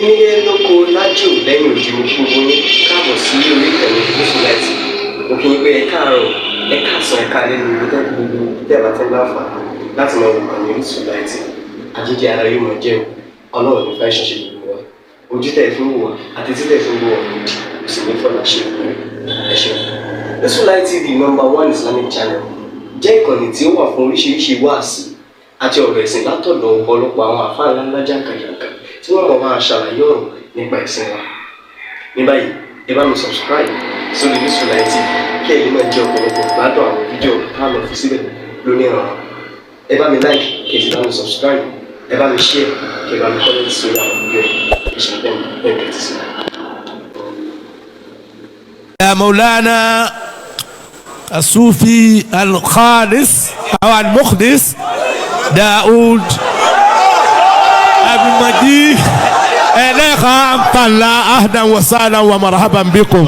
nílé lóko lájò lẹ́yìn òdì mo kí gbogbo yín káàbọ̀ sí orí ìkànnì Yusufullahi. Mo kí yín pé ẹ káàárọ̀ ẹ káàsán ẹ káalẹ́ ní ibi tẹ́kù gbogbo tẹ́ẹ̀bà tẹ́ láǹfààní láti máa wò ìkànnì Yusufullahi. Àjíjẹ ara yóò máa jẹun ọlọ́run ní fẹ́ ṣọṣẹ́ gbogbo wa ojú tẹ̀ fún wò wá àti títẹ̀ fún wò wá lòdì kò sì ní fọ́nà ṣe ẹ ṣeun. Yusufullahi TV #1 Islamic channel jẹ́ ìkànnì tí ó wà fún oríṣiríṣi wáàsí àti ọ̀rọ̀ ẹ̀sìn látọ̀dọ̀ ọ̀pọ̀lọpọ̀ àwọn àfáà ńláńlá jàǹkàjàǹkà tí wọ́n mọ̀ máa ṣàlàyé ọ̀rọ̀ nípa ẹ̀sìn wa. Ní báyìí ẹ bá mi subscribe sórí Yusufullahi TV kí ẹ lè máa jẹ ọ̀pọ̀lọpọ̀ gbádùn àwọn fídíò táwọn fi síbẹ̀ lónìí ọ̀rọ̀. Ẹ bá mi like kí ẹ sì bá mi subscribe, ẹ bá mi share kí ẹ bá mi comment sórí àwọn fídíò ìṣẹ̀lẹ̀ bẹ́ẹ̀ sí. يا مولانا الصوفي الخالص أو المخلص داود أبو مجيد إليك أمطلع أهلا وسهلا ومرحبا بكم.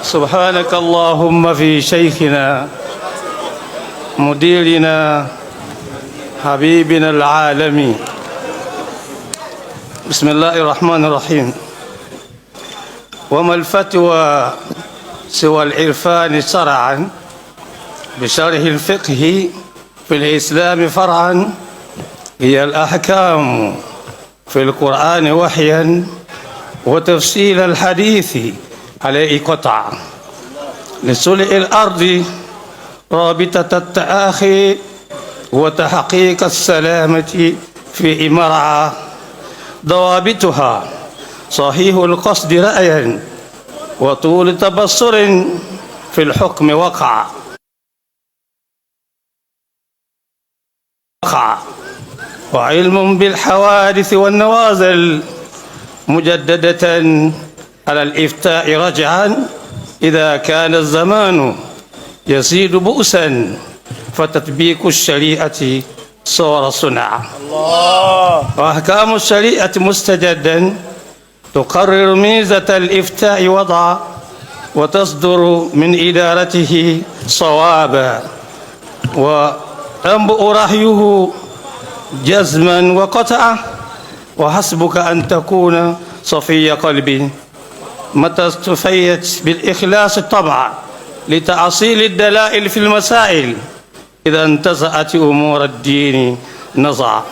سبحانك اللهم في شيخنا مديرنا حبيبنا العالمي. بسم الله الرحمن الرحيم. وما الفتوى سوى العرفان شرعا بشرح الفقه في الإسلام فرعا هي الأحكام في القرآن وحيا وتفصيل الحديث عليه قطع لسلع الأرض رابطة التآخي وتحقيق السلامة في مرعى ضوابطها صحيح القصد رأيا وطول تبصر في الحكم وقع وعلم بالحوادث والنوازل مجددة على الإفتاء رجعا إذا كان الزمان يزيد بؤسا فتطبيق الشريعة صار صنعا. وأحكام الشريعة مستجدا تقرر ميزة الإفتاء وضعا وتصدر من إدارته صوابا وينبؤ رحيه جزما وقطعا وحسبك أن تكون صفي قلب متى استفيت بالإخلاص طبعا لتأصيل الدلائل في المسائل إذا انتزعت أمور الدين نزعا.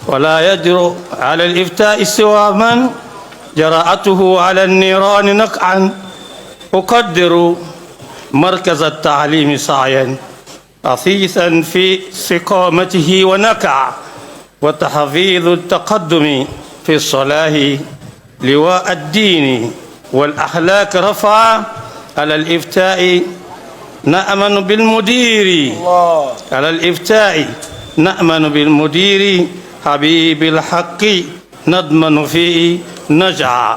ولا يجرؤ على الإفتاء سوى من جراءته على النيران نقعا. أقدر مركز التعليم سعيا أثيثا في استقامته ونكع وتحفيظ التقدم في الصلاح لواء الدين والأخلاق رفع على الإفتاء نأمن بالمدير على الإفتاء نأمن بالمدير حبيب الحق نضمن فيه نجع.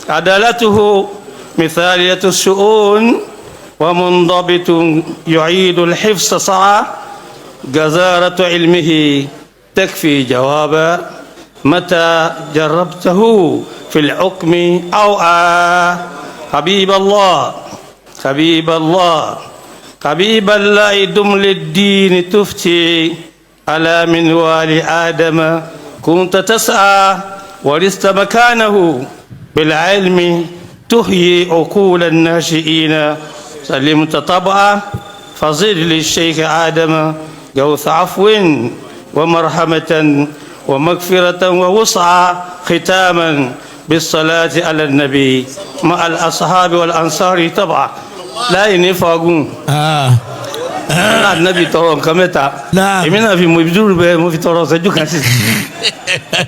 عدالته مثالية الشؤون ومنضبط يعيد الحفظ صعا. جزارة علمه تكفي جوابا متى جربته في الحكم أوعى. حبيب الله حبيب الله حبيب الله دم للدين تفتي على منوال آدم كنت تسعى ورثت مكانه بالعلم تحيي عقول الناشئين سلمت طبعا فزد للشيخ آدم جوث عفو ومرحمة ومغفرة ووسعى ختاما بالصلاة على النبي مع الأصحاب والأنصار طبعا لا ينفعون النبي ترى كمتا إمنا في مبدور به في ترى سجوا كاسي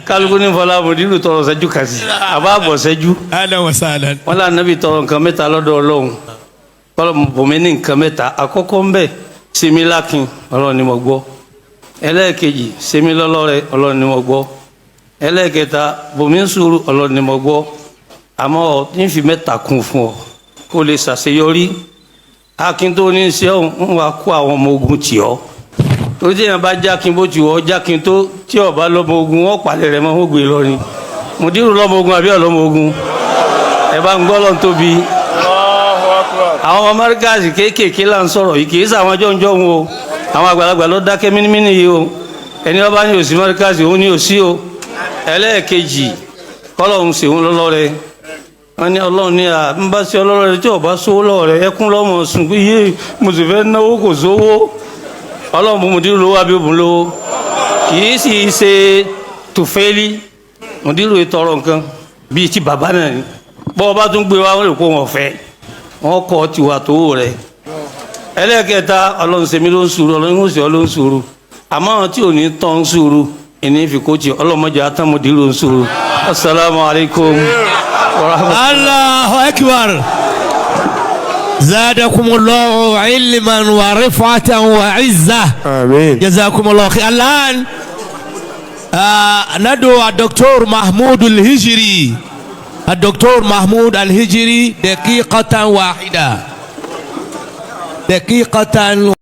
كالكوني فلا مدير ترى سجوا كاسي أبا سجوا أهلا وسهلا. ولا النبي ترى كمتا لدو لون kalau bomenin kameta àkọ́kọ́ ńbẹ similakin Ọlọ́run ni mo gbọ́ ẹlẹ́ẹ̀kejì semilọlọrẹ Ọlọ́run ni mo gbọ́ ẹlẹ́kẹta bùnmi ń sùúrù ọlọ́ni mo gbọ́ àmọ́ ní fi mẹ́ta kún fún ọ kó lè ṣàṣeyọrí akin tó ní ṣe ń wá kó àwọn ọmọ ogun tì ọ́ torí tí èèyàn bá jákin bó ti wọ́ jákin tó tí ọba lọ́mọ ogun wọ́n pàlẹ́ rẹ̀ mọ́ ó gbé lọ ni mùdírù lọ́mọ ogun àbí ọlọ́mọ ogun ẹ bá ń gbọ́ lọ́n tóbi àwọn ọmọ mẹ́ríkàsì kéékèèké là ń sọ̀rọ̀ yìí kì í sàwọn jọ̀ǹjọ̀ wọn o àwọn àgbàlagbà ló dákẹ́ mínímíní yìí o ẹni ọba ní òsì mẹ́ríkàsì òun ní òsì o ẹlẹ́ẹ̀kejì kọ́lọ́hún ṣèwọ́n lọ́lọ́rẹ́ wọ́n ní ọlọ́run ní à ń bá sí ọlọ́rẹ́ tí ọba sówó lọ́rẹ́ ẹkún lọ́mọ sùn pé yé mo sì fẹ́ náwó kò sówó ọlọ́run bó mùdírù lówó àbí òbún lówó kì í sì ṣe tòfẹ́lì mùdírù ìtọrọ nǹkan bíi ti bàbá náà ni bọ́ ọba tún gbé wa wọ́n lè kó wọn fẹ́ wọ́n kọ́ tiwa tówó rẹ̀ ẹlẹ́ẹ̀kẹta ọlọ́run ṣe mí ló ń sùúrù ọlọ́run ń ṣe ọ ló ń sùúrù àmọ́ àwọn tí ò ní tán ń sùúrù ìní fi kó tiẹ̀ ọlọ́mọdé àtàmọ̀dírù ń sùúrù asalaamualeykum. Allahu akbar. زادكم الله علما ورفعة وعزة. آمين. جزاكم الله خير. الآن ندعو الدكتور محمود الهجري. الدكتور محمود الهجري دقيقة واحدة. دقيقة